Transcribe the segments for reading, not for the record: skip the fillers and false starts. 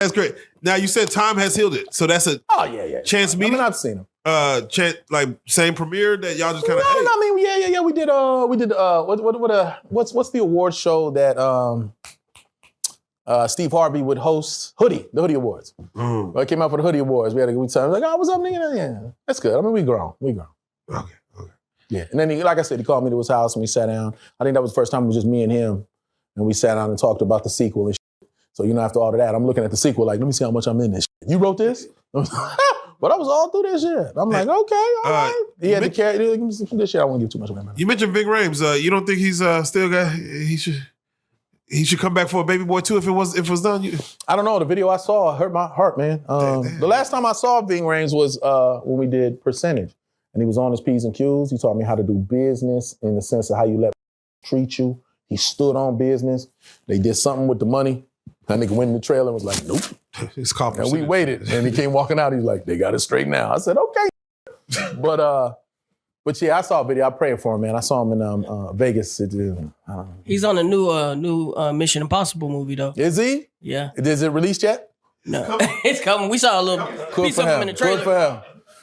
That's great. Now you said time has healed it, so that's a chance meeting. I've seen him. Like same premiere that y'all just kind of. No, I mean, yeah. We did. What's the award show that Steve Harvey would host? Hoodie, the Hoodie Awards. I came out for the Hoodie Awards. We had a good time. Like, oh, what's up, nigga? Yeah, that's good. I mean, we grown. Okay. Yeah, and then like I said, he called me to his house and we sat down. I think that was the first time it was just me and him, and we sat down and talked about the sequel and shit. So, after all of that, I'm looking at the sequel like, let me see how much I'm in this shit. You wrote this? But I was all through this shit. I'm like, okay, all right. He had to carry this shit. I won't give too much of that. You mentioned Ving Rhames. You don't think he's still got? He should come back for a Baby Boy 2 if it was done. I don't know. The video I saw hurt my heart, man. The last time I saw Ving Rhames was when we did Percentage, and he was on his P's and Q's. He taught me how to do business in the sense of how you let treat you. He stood on business. They did something with the money. That nigga went in the trailer and was like, nope. It's confident. And we waited, and he came walking out. He's like, they got it straight now. I said, okay. But yeah, I saw a video. I prayed for him, man. I saw him in Vegas. He's on a new Mission Impossible movie, though. Is he? Yeah. Is it released yet? No, it's coming. We saw a little piece of him in the trailer.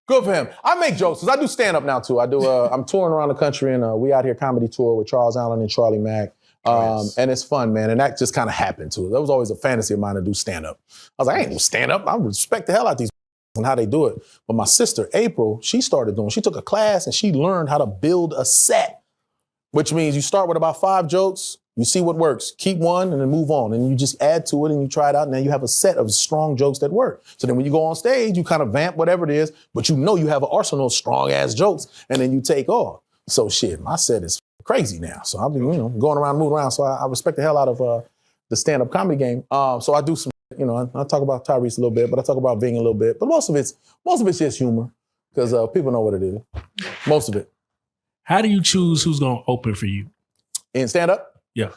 Good for him. I make jokes because I do stand up now too. I do. I'm touring around the country, and we out here comedy tour with Charles Allen and Charlie Mack. And it's fun, man. And that just kind of happened too. That was always a fantasy of mine to do stand up. I was like, I ain't do stand up. I respect the hell out of these and how they do it. But my sister April, she took a class and she learned how to build a set, which means you start with about 5 jokes. You see what works, keep one and then move on. And you just add to it and you try it out and then you have a set of strong jokes that work. So then when you go on stage, you kind of vamp whatever it is, but you know you have an arsenal of strong ass jokes and then you take off. So shit, my set is crazy now. So I've been, going around, moving around. So I respect the hell out of the stand-up comedy game. So I do some, I talk about Tyrese a little bit, but I talk about Ving a little bit. But most of it's just humor because people know what it is. Most of it. How do you choose who's going to open for you? In stand-up? Yeah.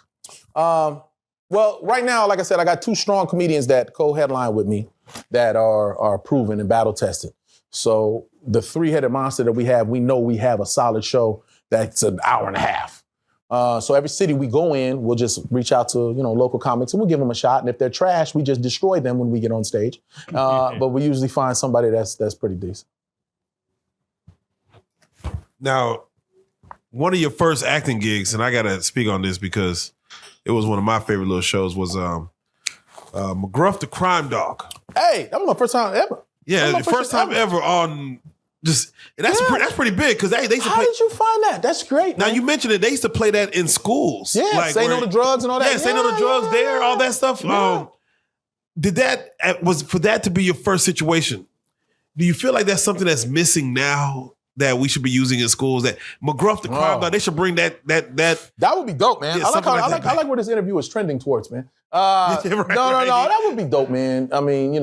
Well, right now, like I said, I got 2 strong comedians that co-headline with me that are proven and battle-tested. So the 3-headed monster that we have, we know we have a solid show that's an hour and a half. So every city we go in, we'll just reach out to, local comics and we'll give them a shot. And if they're trash, we just destroy them when we get on stage. But we usually find somebody that's pretty decent. Now, one of your first acting gigs, and I got to speak on this because it was one of my favorite little shows, was McGruff the Crime Dog. Hey, that was my first time ever. Yeah, the first time ever on just, and that's pretty big because they used to play. How did you find that? That's great, Now, man. you mentioned it. They used to play that in schools. Yeah, like Say No to Drugs and all that. Yeah, Say No to Drugs all that stuff. Yeah. Was for that to be your first situation, do you feel like that's something that's missing now that we should be using in schools? That McGruff the Crime Dog, they should bring that. That would be dope, man. Yeah, I like where this interview is trending towards, man. No, that would be dope, man. I mean,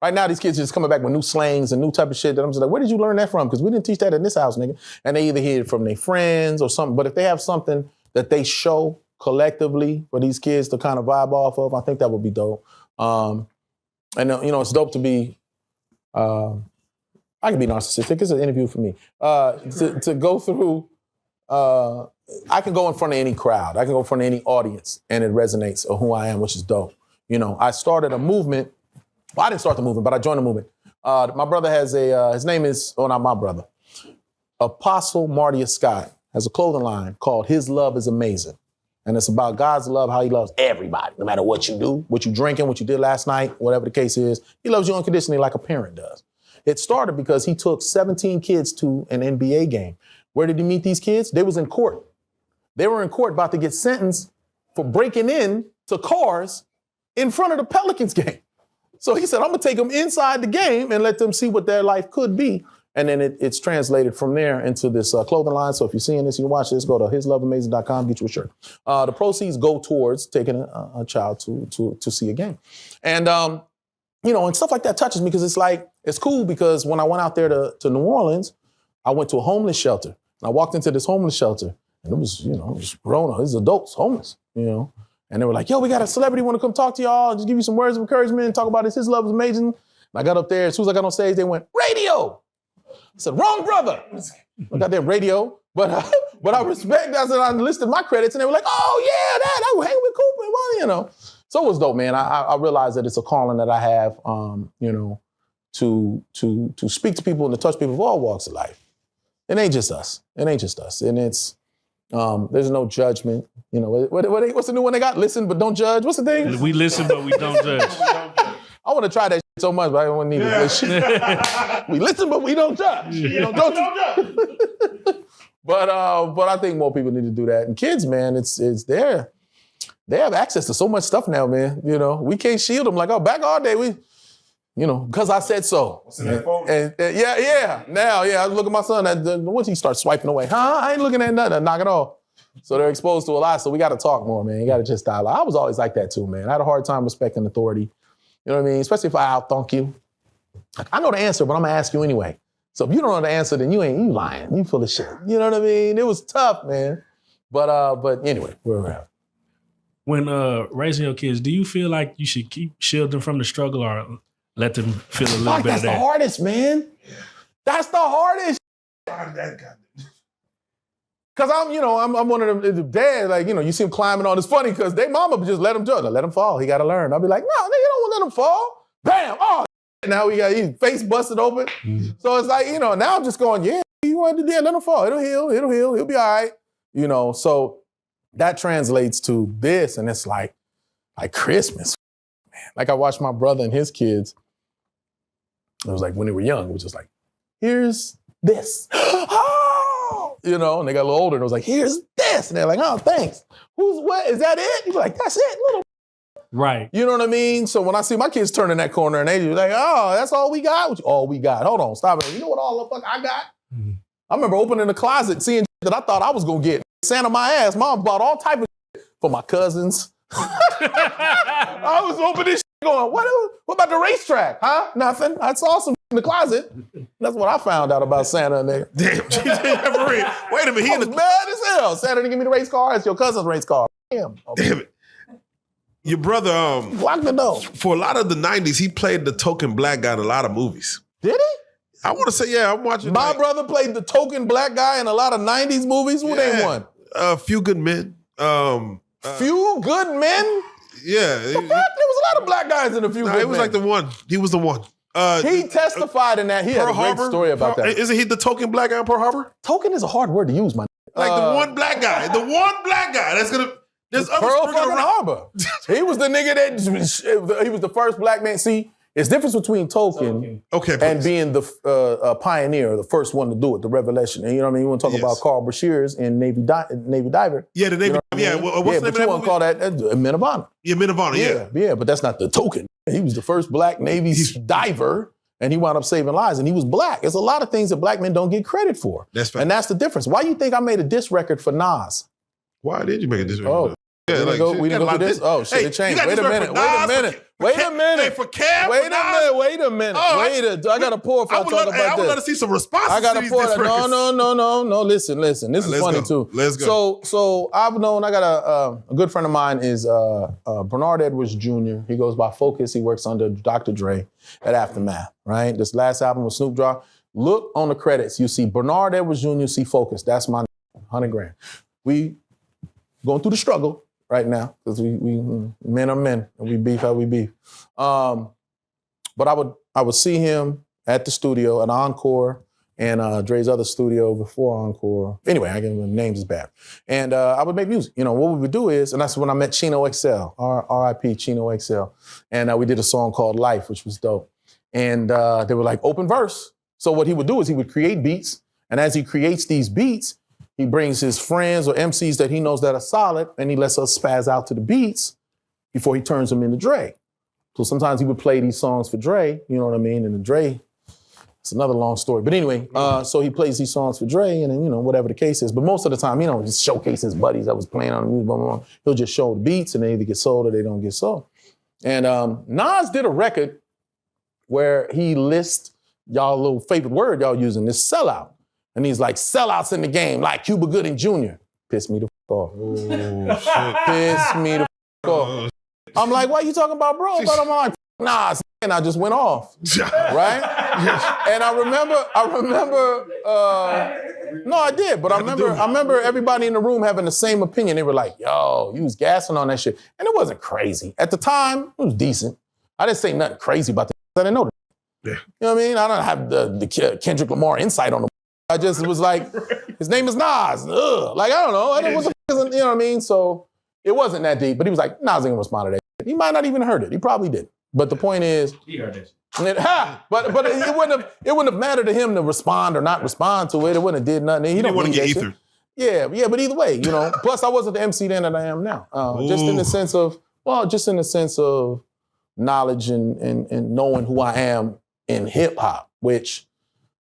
right now these kids are just coming back with new slangs and new type of shit that I'm just like, where did you learn that from? Because we didn't teach that in this house, nigga. And they either hear it from their friends or something. But if they have something that they show collectively for these kids to kind of vibe off of, I think that would be dope. And it's dope to be. I can be narcissistic. It's an interview for me. To go through, I can go in front of any crowd. I can go in front of any audience and it resonates of who I am, which is dope. I started a movement. Well, I didn't start the movement, but I joined the movement. My brother has his name is, not my brother. Apostle Martius Scott has a clothing line called His Love is Amazing. And it's about God's love, how he loves everybody, no matter what you do, what you drinking, what you did last night, whatever the case is. He loves you unconditionally like a parent does. It started because he took 17 kids to an NBA game. Where did he meet these kids? They was in court. They were in court about to get sentenced for breaking in to cars in front of the Pelicans game. So he said, I'm gonna take them inside the game and let them see what their life could be. And then it's translated from there into this clothing line. So if you're seeing this, you watch this, go to hisloveamazing.com, get you a shirt. The proceeds go towards taking a child to see a game. And, and stuff like that touches me because it's like, it's cool because when I went out there to New Orleans, I went to a homeless shelter. And I walked into this homeless shelter and it was grown up, it was adults, homeless, And they were like, yo, we got a celebrity want to come talk to y'all, just give you some words of encouragement and talk about His love is amazing. And I got up there, as soon as I got on stage, they went, radio. I said, wrong brother. I got their radio, but I respect that. I listed my credits and they were like, oh yeah, that I hang with Cooper, well, So it was dope, man. I realized that it's a calling that I have, to speak to people and to touch people of all walks of life. It ain't just us. And it's, there's no judgment. You know, what's the new one they got? Listen, but don't judge. What's the thing? We listen, but we don't judge. I want to try that shit so much, but I don't need it. We listen, but we don't judge. You know, don't judge. But I think more people need to do that. And kids, man, it's there. They have access to so much stuff now, man. You know, we can't shield them like, back all day, because I said so. What's in that phone? And yeah. Now, I look at my son, once he starts swiping away, I ain't looking at nothing, I knock it off. So they're exposed to a lot, so we got to talk more, man. You got to just dialogue. I was always like that too, man. I had a hard time respecting authority. You know what I mean? Especially if I out-thunk you. Like, I know the answer, but I'm going to ask you anyway. So if you don't know the answer, then you lying. You full of shit. You know what I mean? It was tough, man. But anyway, where we're at. When raising your kids, do you feel like you should keep shielding them from the struggle or let them feel a little bit of that? That's the hardest, man. That's the hardest. Because I'm one of them dads, like, you see him climbing on. It's funny because they mama just let him judge. Let him fall. He got to learn. I'll be like, no, nigga, you don't want to let him fall. Bam. Oh, now his face busted open. Mm-hmm. So it's like, now I'm just going, yeah, you want to let him fall. It'll heal. He'll be all right. So that translates to this, and it's like Christmas. Man, like I watched my brother and his kids. It was like when they were young, it was just like, here's this. Oh! And they got a little older, and it was like, here's this. And they're like, oh, thanks. What? Is that it? You're like, that's it, little. Right. You know what I mean? So when I see my kids turning that corner, and they like, oh, that's all we got? All we got. Hold on, stop it. You know what all the fuck I got? Mm-hmm. I remember opening the closet, seeing that I thought I was going to get. Santa my ass. Mom bought all type of shit for my cousins. I was opening shit going, what about the racetrack? Huh? Nothing. I saw some in the closet. That's what I found out about Santa and they. Damn, wait a minute. He was mad as hell. Santa didn't give me the race car. It's your cousin's race car. Damn. Damn it. Your brother, lock the door. For a lot of the 90s, he played the token black guy in a lot of movies. Did he? I want to say, yeah, I'm watching. My brother played the token black guy in a lot of 90s movies. Who named one? A Few Good Men. Few Good Men? Yeah. There was a lot of black guys in A Few Good Men. He was like the one. He was the one. He testified in that. He had a great story about that. Isn't he the token black guy in Pearl Harbor? Token is a hard word to use, man. Like the one black guy. The one black guy. That's going to... There's Pearl fucking Harbor. He was the nigga that... He was the first black man. See, it's difference between Token and being the pioneer, the first one to do it, the revelation. And you know what I mean? You want to talk about Carl Brashears in Navy Diver. Yeah, the Navy Diver. Yeah, what's the name of that you want to call that Men of Honor. Yeah, Men of Honor, yeah. Yeah, but that's not the Token. He was the first black Navy diver, and he wound up saving lives, and he was black. There's a lot of things that black men don't get credit for. That's fact. And that's the difference. Why do you think I made a diss record for Nas? Why did you make a diss record? Oh. Yeah, we didn't go through this? Oh, shit, it changed. Wait a minute. Hey, for Cam? Wait a minute. I got to pour if I talk about this. I would love to see some responses. I got to pour. No. Listen. This is funny, too. Let's go. So I've known, I got a good friend of mine is Bernard Edwards Jr. He goes by Focus. He works under Dr. Dre at Aftermath, right? This last album with Snoop Dogg. Look on the credits. You see Bernard Edwards Jr., see Focus. That's my 100 grand. We going through the struggle right now, because we men are men, and we beef how we beef. But I would see him at the studio, at Encore, and Dre's other studio before Encore. Anyway, I give him names is bad. And I would make music. What we would do is, and that's when I met Chino XL, R.I.P. Chino XL. And we did a song called Life, which was dope. And they were like open verse. So what he would do is he would create beats, and as he creates these beats, he brings his friends or MCs that he knows that are solid, and he lets us spaz out to the beats before he turns them into Dre. So sometimes he would play these songs for Dre, you know what I mean? And the Dre, it's another long story. But anyway, so he plays these songs for Dre, and then, whatever the case is. But most of the time, just showcase his buddies that was playing on the music, blah, blah, blah. He'll just show the beats, and they either get sold or they don't get sold. And Nas did a record where he lists y'all little favorite word y'all using, this sellout. And he's like, sellouts in the game, like Cuba Gooding Jr. Pissed me the f*** off. Oh, shit. Pissed me the f*** off. I'm like, what you talking about, bro? But I'm like, Nas. and I just went off, right? And I remember. No, I did, but I remember everybody in the room having the same opinion. They were like, "Yo, you was gassing on that shit," and it wasn't crazy at the time. It was decent. I didn't say nothing crazy about that. I didn't know that. Yeah. You know what I mean? I don't have the Kendrick Lamar insight on the. I just was like, his name is Nas. Ugh. Like, I don't know. I didn't, you know what I mean? So it wasn't that deep. But he was like, Nas ain't gonna respond to that shit. He might not even heard it. He probably did. But the point is, He heard it. But it wouldn't have mattered to him to respond or not respond to it. It wouldn't have did nothing. He didn't want to get that ethered. Shit. Yeah, but either way, you know. Plus, I wasn't the MC then that I am now. Just in the sense of knowledge and knowing who I am in hip hop, which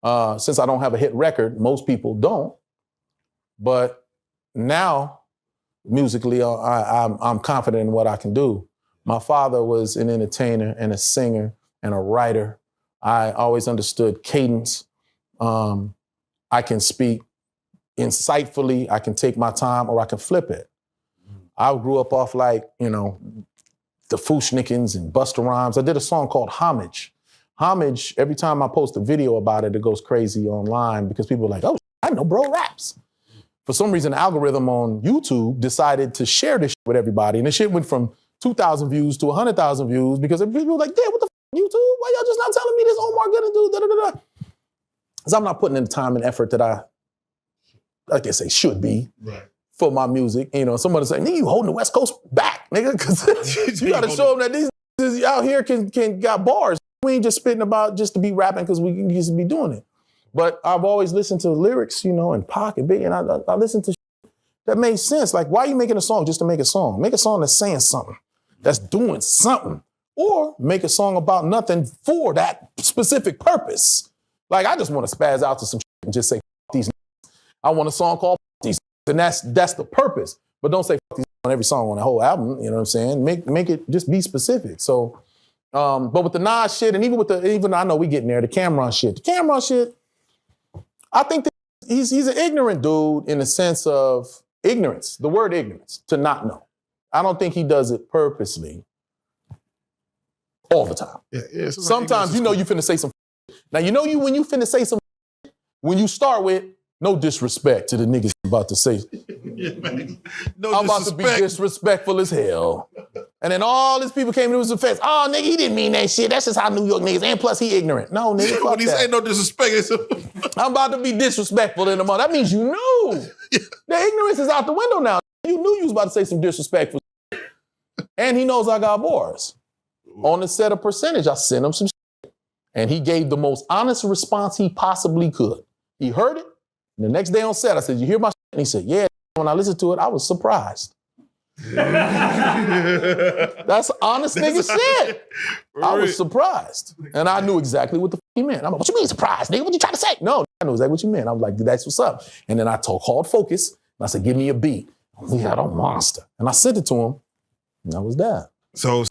since I don't have a hit record, most people don't. But now, musically, I'm confident in what I can do. My father was an entertainer and a singer and a writer. I always understood cadence. I can speak insightfully. I can take my time, or I can flip it. I grew up off like, you know, the Fushnikins and Busta Rhymes. I did a song called Homage. Homage, every time I post a video about it, it goes crazy online because people are like, oh, I know bro raps. For some reason, the algorithm on YouTube decided to share this shit with everybody. And the shit went from 2,000 views to 100,000 views because people were like, damn, what the f***, YouTube? Why y'all just not telling me this Omar gonna do da-da-da-da? Because I'm not putting in the time and effort that I guess say should be for my music. You know, somebody say, nigga, you holding the West Coast back, nigga, because you gotta show them that these out here can got bars. We ain't just spitting about just to be rapping because we used to be doing it. But I've always listened to lyrics, you know, and Pac and Big, and I listened to shit that made sense. Like, why are you making a song just to make a song? Make a song that's saying something, that's doing something. Or make a song about nothing for that specific purpose. Like, I just want to spaz out to some shit and just say, fuck these niggas. I want a song called these niggas, and that's the purpose. But don't say fuck these niggas on every song on the whole album, you know what I'm saying? Make it just be specific. So, but with the Nas shit, and even I know we getting there, the Cameron shit, I think that he's an ignorant dude in the sense of ignorance, the word ignorance, to not know. I don't think he does it purposely all the time. Yeah, sometimes you know you finna say some. Now you know when you finna say some. When you start with no disrespect to the niggas about to say. Yeah, man. No I'm about to be disrespectful as hell. And then all these people came to his defense. Oh, nigga, he didn't mean that shit. That's just how New York niggas. And plus, he ignorant. No, nigga, fuck when he say no disrespect, it's I'm about to be disrespectful in a month. That means you knew. The ignorance is out the window now. You knew you was about to say some disrespectful shit. And he knows I got bars. On the set of Percentage, I sent him some shit. And he gave the most honest response he possibly could. He heard it. And the next day on set, I said, you hear my shit? And he said, yeah. When I listened to it, I was surprised. That's honest nigga shit. I was surprised. And I knew exactly what the f he meant. I'm like, what you mean surprised, nigga? What you trying to say? No, I know exactly what you meant. I was like, that's what's up. And then I called Focus, and I said, give me a beat. We got a monster. And I sent it to him, and that was that. So